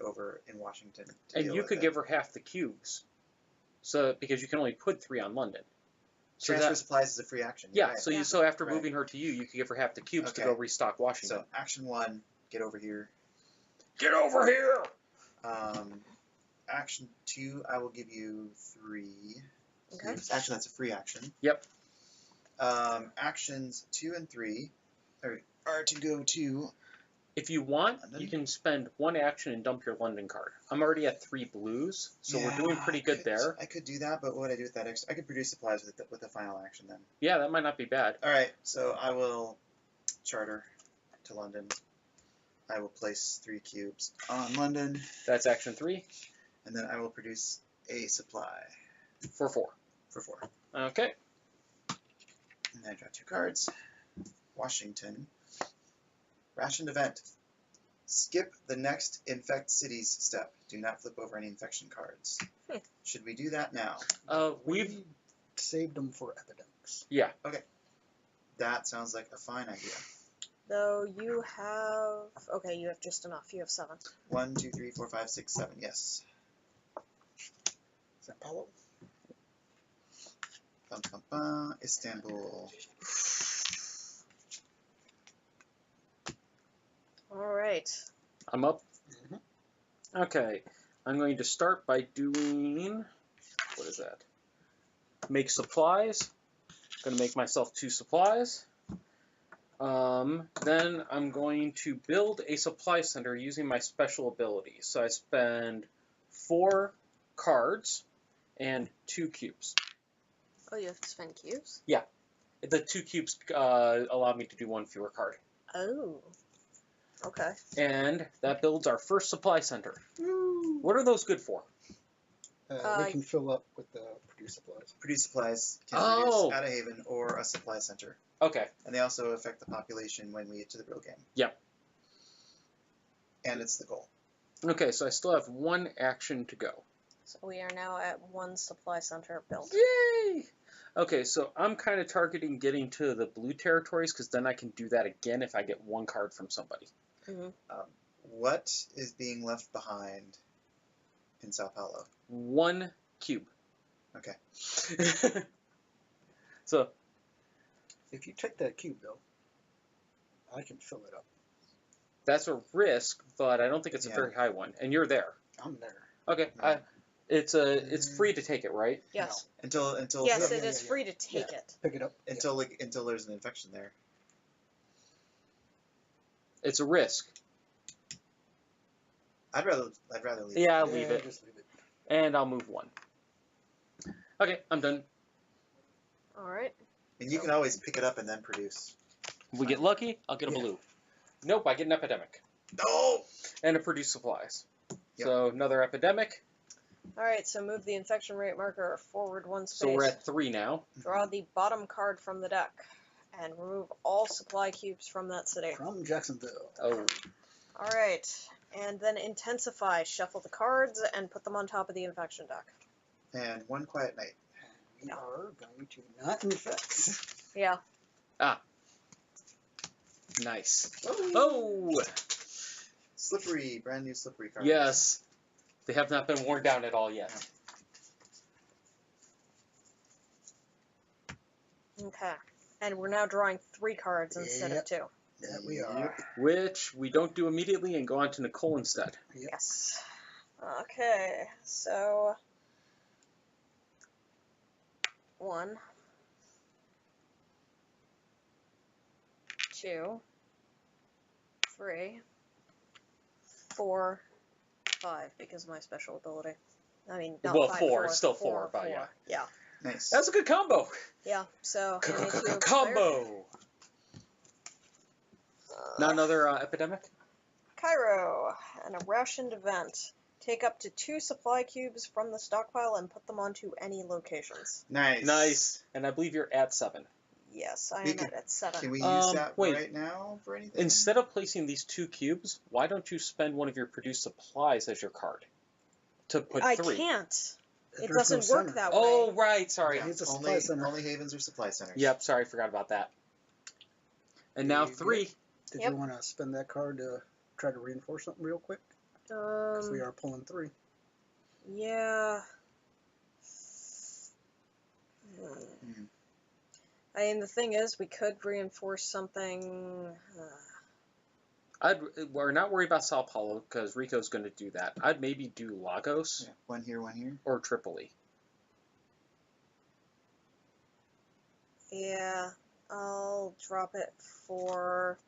over in Washington to
And
deal
you
with
could
it.
give her half the cubes. So because you can only put 3 on London. So
Transfer
that,
supplies is a free action. You're
yeah,
right.
so
Yeah.
so after
Right.
moving her to you, you could give her half the cubes to
Okay.
go restock Washington.
So action 1, get over here.
Get over here!
Action 2, I will give you 3
Okay.
cubes. Actually, that's a free action.
Yep.
Actions 2 and 3 are to go to.
If you want,
London?
you can spend 1 action and dump your London card. I'm already at 3 blues, so we're doing pretty good there.
I could do that, but what would I do with that extra? I could produce supplies with the final action then.
Yeah, that might not be bad.
All right, so I will charter to London. I will place 3 cubes on London,
That's action 3
and then I will produce a supply
for 4.
for 4.
Okay.
And then I draw 2 cards. Washington. Rationed event. Skip the next infect cities step. Do not flip over any infection cards. Should we do that now?
We've
saved them for epidemics.
That sounds like a fine idea.
Though you have... Okay, you have just enough. You have 7.
1, 2, 3, 4, 5, 6, 7. Yes.
Sao Paulo.
Bum, bum, bum. Istanbul.
Alright.
I'm up.
Mhm.
Okay. I'm going to start by doing... What is that? Make supplies. Going to make myself 2 supplies. Then I'm going to build a supply center using my special abilities. So I spend 4 cards and 2 cubes.
Oh, you have to spend cubes?
The 2 cubes allow me to do 1 fewer card.
Oh. Okay.
And that builds our first supply center. What are those good for?
We can fill up with the produce supplies.
Produce supplies can
Oh.
produce at a haven or a supply center.
Okay.
And they also affect the population when we get to the real game.
Yep.
And it's the goal.
Okay, so I still have 1 action to go.
So we are now at 1 supply center built.
Yay! Okay, so I'm kind of targeting getting to the blue territories because then I can do that again if I get 1 card from somebody.
What is being left behind in Sao Paulo?
1 cube.
Okay.
So,
If you take that cube, though, I can fill it up.
that's a risk, but I don't think it's a
Yeah.
very high one. And you're there.
I'm there.
Okay,
Yeah.
it's free to take it, right?
Yes.
Until
Yes,
Yeah,
it is
yeah.
free to take it.
Pick it up.
until there's an infection there.
It's a risk.
I'd rather leave.
Yeah, I'll leave it.
Just leave it.
And I'll move 1. Okay, I'm done.
Alright.
And you can always pick it up and then produce.
If we get lucky, I'll get a
Yeah.
blue. Nope, I get an epidemic.
No.
And a produce supplies.
Yep.
So another epidemic.
Alright, so move the infection rate marker forward 1 space.
So we're at 3 now.
Draw the bottom card from the deck. And remove all supply cubes from that city.
From Jacksonville.
Oh.
Alright. And then intensify. Shuffle the cards and put them on top of the infection deck.
And 1 quiet night.
We are going to not infect.
Yeah.
Nice. Oh!
Slippery, brand new slippery cards.
Yes. They have not been worn down at all yet.
Okay. And we're now drawing 3 cards instead of
Yep.
2.
Yeah, we are.
Which we don't do immediately and go on to Nicole instead.
Yes. Okay, so 1, 2, 3, 4, 5 because of my special ability. I mean, not
Well,
5,
4, it's still 4, but
4.
yeah.
Yeah.
Nice.
That's a good combo.
Yeah. So I need to
Combo. Not another epidemic?
Cairo, and a rationed event. Take up to 2 supply cubes from the stockpile and put them onto any locations.
Nice.
Nice. And I believe you're at 7.
Yes, I
We
am
can-
at 7.
Can we use that
wait.
right now for anything?
Instead of placing these 2 cubes, why don't you spend one of your produced supplies as your card? To put
I
3.
can't. It
There's no
doesn't work
center.
that way.
Oh, right. Sorry.
Yeah. It's a supply center.
Only havens or supply centers.
Yep, sorry, forgot about that. And now
You
3.
Did
Yep.
you want to spend that card to try to reinforce something real quick? Because we are pulling 3.
Yeah. I mean, the thing is, we could reinforce something.
We're not worried about Sao Paulo because Rico's going to do that. I'd maybe do Lagos
Yeah, one here, one here.
or Tripoli.
Yeah, I'll drop it for.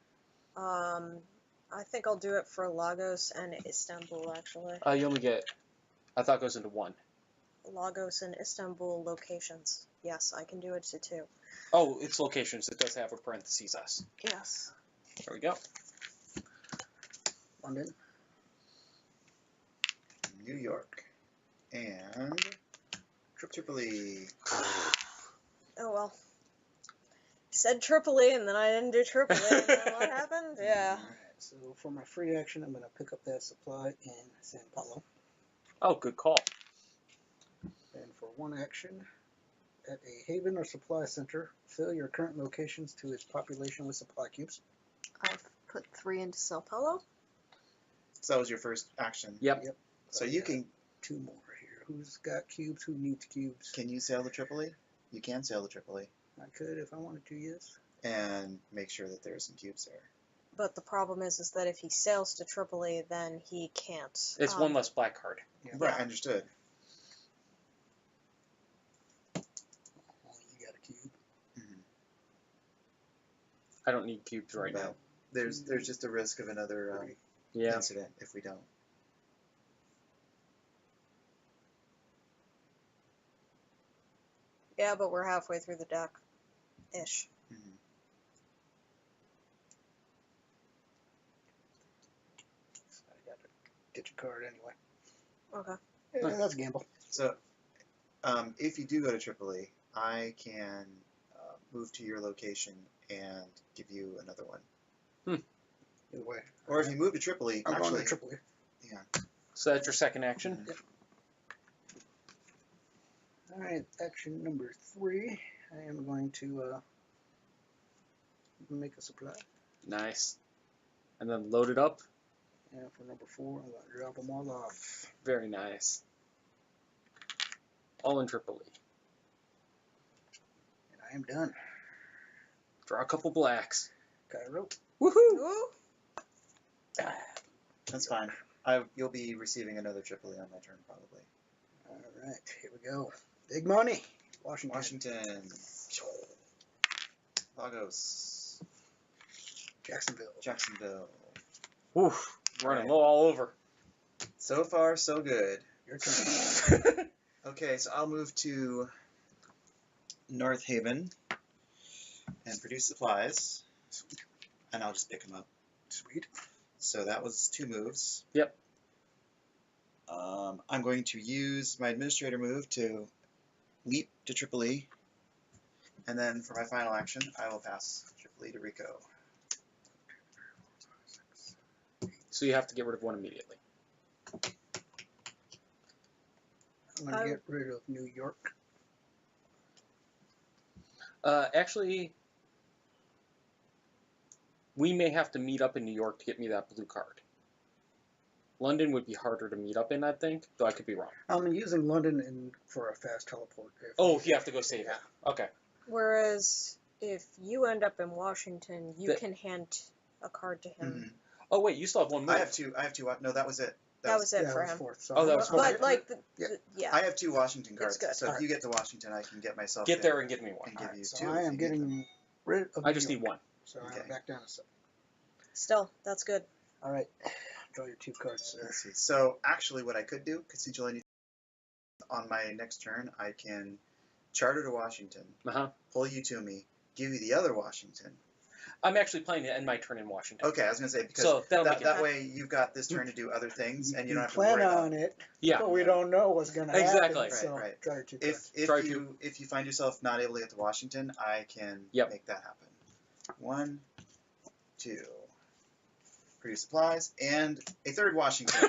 I think I'll do it for Lagos and Istanbul, actually.
You only get, I thought it goes into one.
Lagos and Istanbul locations. Yes, I can do it to 2.
Oh, it's locations. It does have a parentheses S.
Yes.
There we go.
London.
New York. And Tripoli.
Oh well. Said Tripoli, and then I didn't do Tripoli, and then what happened? Yeah.
Alright, so for my free action, I'm going to pick up that supply in Sao Paulo.
Oh, good call.
And for one action, at a haven or supply center, fill your current locations to its population with supply cubes.
I've put 3 into Sao Paulo.
So that was your first action.
Yep.
So you can
2 more here. Who's got cubes? Who needs cubes?
Can you sail to Tripoli? You can sail to Tripoli.
I could if I wanted to, yes.
And make sure that there are some cubes there.
But the problem is that if he sails to Tripoli, then he can't.
It's one less black card.
Yeah.
Right, understood.
Oh, you got a cube.
Mm-hmm.
I don't need cubes right
But
now.
There's just a risk of another
Yeah.
incident if we don't.
Yeah, but we're halfway through the deck. Ish.
Mm-hmm.
So I got to get your card anyway.
Okay.
Yeah, that's a gamble.
So, if you do go to Tripoli, I can move to your location and give you another one.
Either way.
Or if you move to Tripoli,
I'm
actually,
going to Tripoli.
yeah.
So that's your second action.
Mhm.
Alright, action number 3. I am going to make a supply.
Nice. And then load it up.
And for number 4, I'm going to drop them all off.
Very nice. All in Tripoli.
And I am done.
Draw a couple blacks.
Cairo.
Woohoo!
Ooh.
That's fine. You'll be receiving another Tripoli on my turn, probably.
Alright, here we go. Big money. Washington.
Washington. Lagos.
Jacksonville.
Jacksonville.
Woof. Running
Right.
low all over.
So far, so good.
Your turn.
Okay, so I'll move to North Haven and produce supplies. And I'll just pick them up.
Sweet.
So that was 2 moves.
Yep.
I'm going to use my administrator move to leap to Tripoli. And then for my final action, I will pass Tripoli to Rico.
So you have to get rid of one immediately.
I'm going to get rid of New York.
Actually, we may have to meet up in New York to get me that blue card. London would be harder to meet up in, I think, though I could be wrong.
I'm using London for a fast teleport.
Oh, you have to go save it. Okay.
Whereas if you end up in Washington, you
The-
can hand a card to him.
Mhm.
Oh, wait, you still have one move.
I have two. No, that was it.
That was it
Yeah,
for
that was
him.
4th. So
Oh, that was
But
fourth.
like,
Yeah.
yeah.
I have 2 Washington cards.
good.
So if
Alright.
you get to Washington, I can get myself
Get there and give me one.
and give you
so
2.
I
if
am
you get them.
getting rid of
I
New
just
York.
need one.
So
Okay.
I'm back down to 7.
Still, that's good.
All right. Draw your 2 cards, sir.
Let's see. So actually, what I could do, because since you only need on my next turn, I can charter to Washington,
Uh-huh.
pull you to me, give you the other Washington.
I'm actually playing to end my turn in Washington.
Okay, I was gonna say because
So that'll make it.
that way you've got this turn to do other things, and you don't have to
plan
worry about.
on it,
Yeah.
but we don't know what's going to happen.
Exactly.
So
Right.
draw your 2 cards.
Try
If you find yourself not able to get to Washington, I can
Yep.
make that happen. 1, 2. Produce supplies and a 3rd Washington.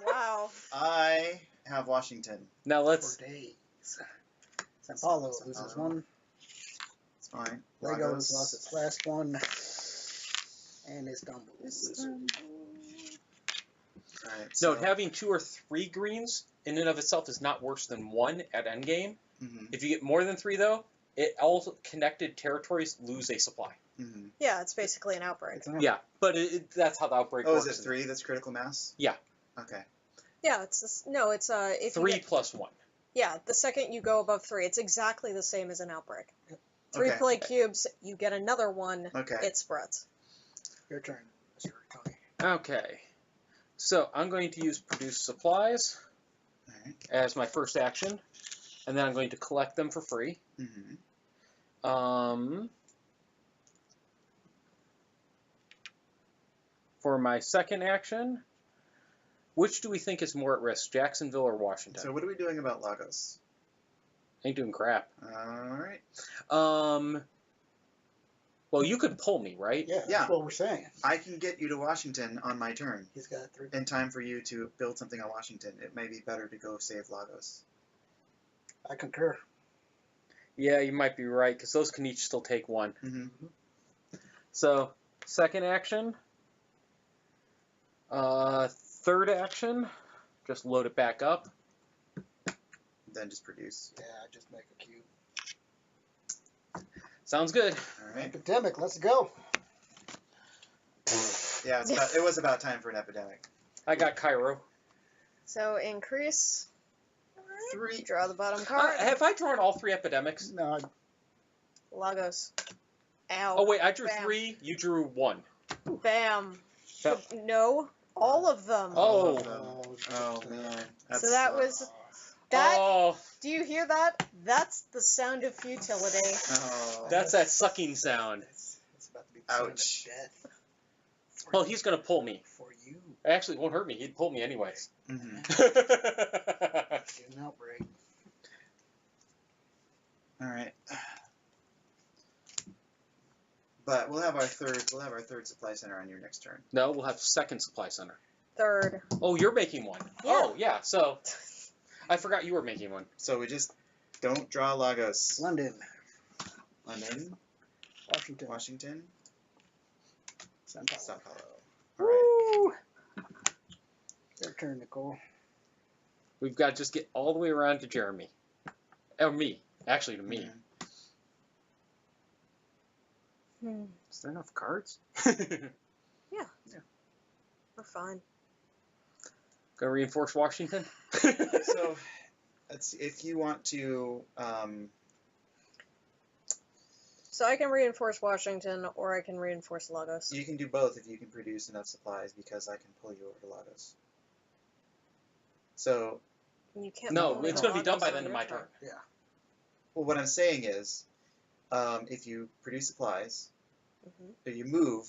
Wow.
I have Washington.
Now
For
let's.
days. Sao Paulo
Sao
loses
Paulo.
1.
It's fine.
Lagos lost its last one. And Istanbul loses.
Alright,
No,
so,
having 2 or 3 greens in and of itself is not worse than 1 at endgame.
mhm.
If you get more than 3, though, all connected territories lose a supply.
Mm-hmm.
Yeah, it's basically an outbreak.
It's an
Yeah, but that's how the outbreak
Oh,
works.
is it 3 that's critical mass?
Yeah.
Okay.
Yeah, it's this, no, it's if you
3
get,
plus 1.
yeah, the second you go above 3, it's exactly the same as an outbreak. 3
Okay.
plague cubes, you get another one,
Okay.
it spreads.
Your turn, Mr. Tony.
Okay. So I'm going to use produce supplies
Alright.
as my first action, and then I'm going to collect them for free.
Mm-hmm.
For my second action, which do we think is more at risk, Jacksonville or Washington?
So what are we doing about Lagos?
Ain't doing crap.
Alright.
Well, you could pull me, right?
Yeah, that's
Yeah.
what we're saying.
I can get you to Washington on my turn.
He's got 3.
In time for you to build something on Washington. It may be better to go save Lagos.
I concur.
Yeah, you might be right, because those can each still take 1.
Mm-hmm.
So, second action. Third action, just load it back up.
Then just produce.
Yeah, just make a cube.
Sounds good.
Alright.
Epidemic, let's go.
Yeah, it was about time for an epidemic.
I got Cairo.
So increase,
3.
draw the bottom card,
Have I drawn all 3 epidemics?
No,
Lagos. Ow.
Oh, wait, I drew
Bam.
3, you drew 1.
Bam.
That-
No, all of them.
Oh.
Oh, man. That's,
So that was, that,
Oh,
do you hear that? That's the sound of futility.
Oh.
that's that sucking sound.
it's about to be the sound of
Ouch.
death. For
Well,
you-
he's going to pull me.
For you.
Actually, it won't hurt me. He'd pull me anyways.
Mm-hmm.
Get an outbreak.
Alright. But we'll have our third supply center on your next turn.
No, we'll have second supply center.
Third.
Oh, you're making one.
Yeah.
Oh, yeah, so I forgot you were making one.
So we just don't draw Lagos.
London,
London,
Washington,
Washington,
Sao Paulo.
Sao Paulo. Alright.
Woo! Your turn, Nicole.
We've got to just get all the way around to Jeremy. Or me. Actually, to me.
Mhm.
Is there enough cards?
We're fine.
Gonna reinforce Washington?
So, let's see, if you want to,
So I can reinforce Washington, or I can reinforce Lagos.
you can do both if you can produce enough supplies, because I can pull you over to Lagos. So,
You can't.
No,
pull
it's
the
going to be done
Lagos
by
on
the end of
your
my turn.
well, what I'm saying is, if you produce supplies,
Mhm.
if you move,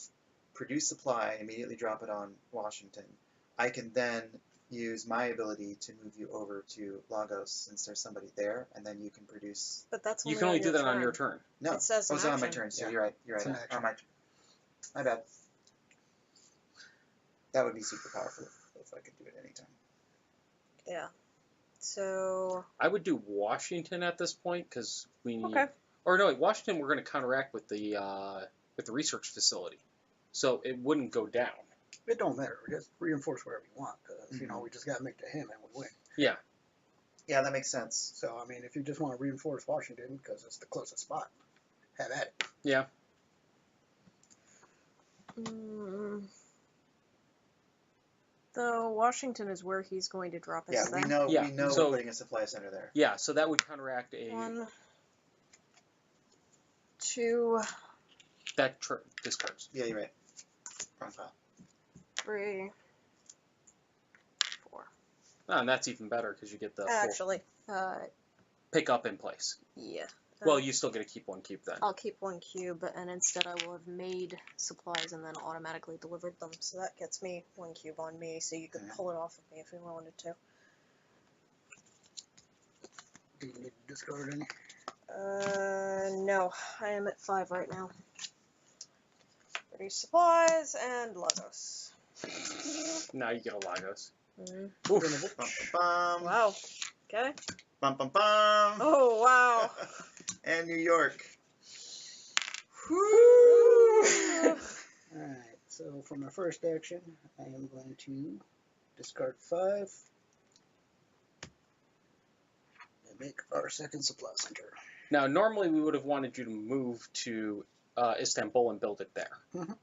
produce supply, immediately drop it on Washington, I can then use my ability to move you over to Lagos since there's somebody there, and then you can produce.
But that's
You
only
can only
on
do
your
that on
turn.
your turn.
No,
It says
oh,
an
it's not on my
action.
turn. So
Yeah.
you're right.
It's an
On
action.
my bad. That would be super powerful if I could do it anytime.
Yeah. So
I would do Washington at this point because we need.
okay.
Or no, wait, Washington we're going to counteract with the research facility, so it wouldn't go down.
It don't matter. We just reinforce wherever you want, because, we just got to make to him and we win.
Yeah, that makes sense.
So, I mean, if you just want to reinforce Washington, because it's the closest spot, have at it.
Yeah.
Though Washington is where he's going to drop his
Yeah,
thing.
Yeah,
we know
so-
we're putting a supply center there.
Yeah, so that would counteract
1, 2,
that discards.
Yeah, you're right. Wrong file.
3, 4.
Oh, and that's even better because you get the full
Actually,
pick up in place.
yeah.
Well, you still get to keep 1 cube then.
I'll keep 1 cube, and instead I will have made supplies and then automatically delivered them. So that gets me 1 cube on me, so you could
Okay.
pull it off of me if you wanted to.
Do you need to discard any?
No, I am at 5 right now. Produce supplies and Lagos.
Now you get a Lagos.
Mhm.
Oof.
Bum, bum, bum.
Wow. Okay.
Bum, bum, bum.
Oh, wow.
And New York.
Alright, so for my first action, I am going to discard 5 and make our second supply center.
Now, normally we would have wanted you to move to Istanbul and build it there.
Mhm.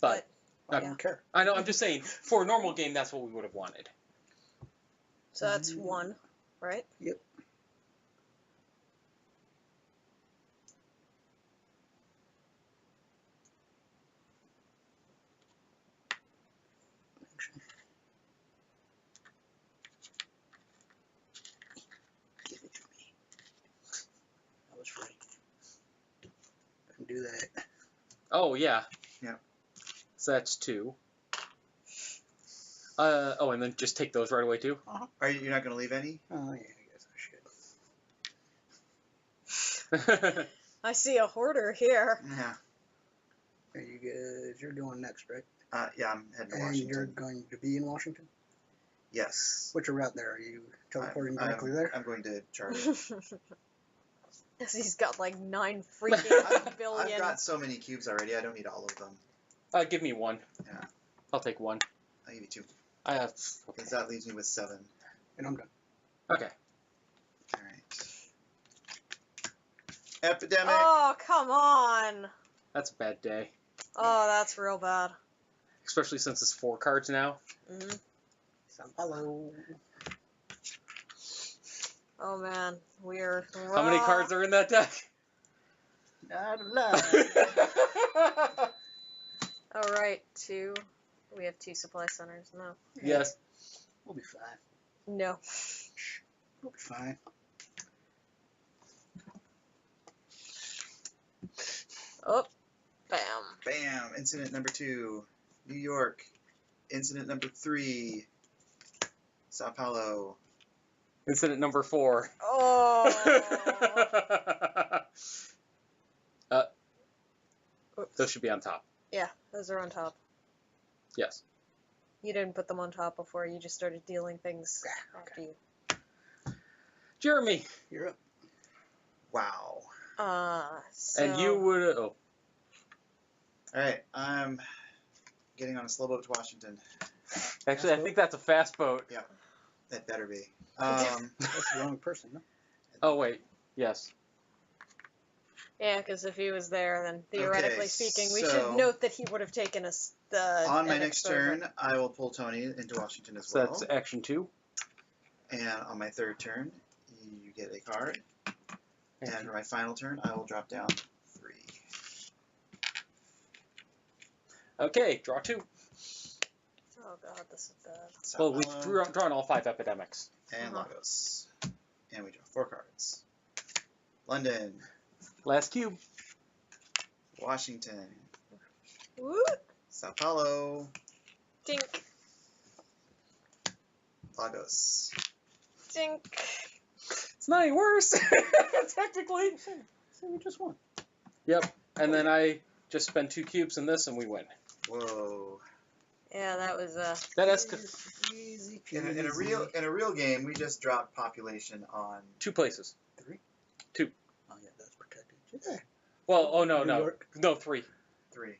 But
I don't care.
I know, I'm just saying, for a normal game, that's what we would have wanted.
So that's 1, right?
Yep. Action. Give it to me. That was free. I can do that.
Oh, yeah.
Yeah.
So that's 2. Oh, and then just take those right away, too?
Are you not going to leave any?
Oh, yeah, I guess I should.
I see a hoarder here.
Yeah.
There you guys, you're going next, right?
Yeah, I'm heading to
And
Washington.
you're going to be in Washington?
Yes.
What's your route there? Are you teleporting directly there?
I'm going to charter.
He's got like 9 freaking billion.
I've got so many cubes already. I don't need all of them.
Give me 1.
Yeah.
I'll take 1.
I'll give you 2.
I have...
Because that leaves me with 7.
And I'm done.
Okay.
All right. Epidemic.
Oh, come on.
That's a bad day.
Oh, that's real bad.
Especially since it's 4 cards now.
Mm-hmm.
Sao Paulo.
Oh, man. We're...
How many cards are in that deck?
Not a lot.
Oh, right. 2. We have 2 supply centers. No.
Yes.
We'll be fine.
No.
We'll be fine.
Oh. Bam.
Bam. Incident number 2. New York. Incident number 3. Sao Paulo.
Incident number 4.
Oh.
Those should be on top.
Yeah, those are on top.
Yes.
You didn't put them on top before. You just started dealing things
Yeah,
after you.
Jeremy.
You're up.
Wow.
So...
And you would... Oh.
All right. I'm getting on a slow boat to Washington.
Actually, I think that's a fast boat.
That better be.
That's the wrong person, no?
Oh, wait. Yes.
Yeah, because if he was there, then theoretically
Okay,
speaking, we
so-
should note that he would have taken us the...
on my
an
next
exposure.
turn, I will pull Tony into Washington as
So
well.
that's action 2.
And on my third turn, you get a card. And for my final turn, I will drop down 3.
Okay, draw 2.
Oh god, this is bad.
Sao
Well, we've
Paulo,
drawn all 5 epidemics.
and
Uh-huh.
Lagos. And we draw 4 cards. London,
Last cube.
Washington,
Woo!
Sao Paulo,
Dink,
Lagos.
dink.
It's not any worse, technically.
So we just won.
Yep. And then I just spend 2 cubes in this, and we win.
Whoa.
Yeah, that was
That is
Easy.
In a real game, we just dropped population on
2 places.
3?
2.
Oh, yeah, that's protected. Yeah.
Well, oh, no,
New
no.
York.
No, 3.
3.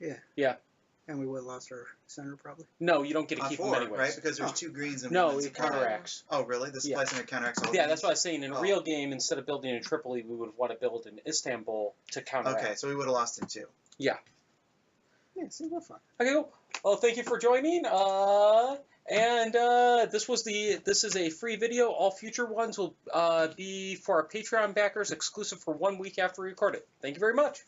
And we would have lost our center, probably.
No, you don't get to
On
keep
4,
them anyways.
right? Because there's
Oh.
2 greens and
No,
one
it
supply.
counteracts.
Oh, really? The supply center counteracts all
Yeah,
greens?
that's what I was saying. In a
Oh.
real game, instead of building in Tripoli, we would want to build in Istanbul to counteract.
Okay, so we would have lost in 2.
Yeah, see, we're fine.
Okay, cool. Well, thank you for joining. This is a free video. All future ones will be for our Patreon backers, exclusive for 1 week after we record it. Thank you very much.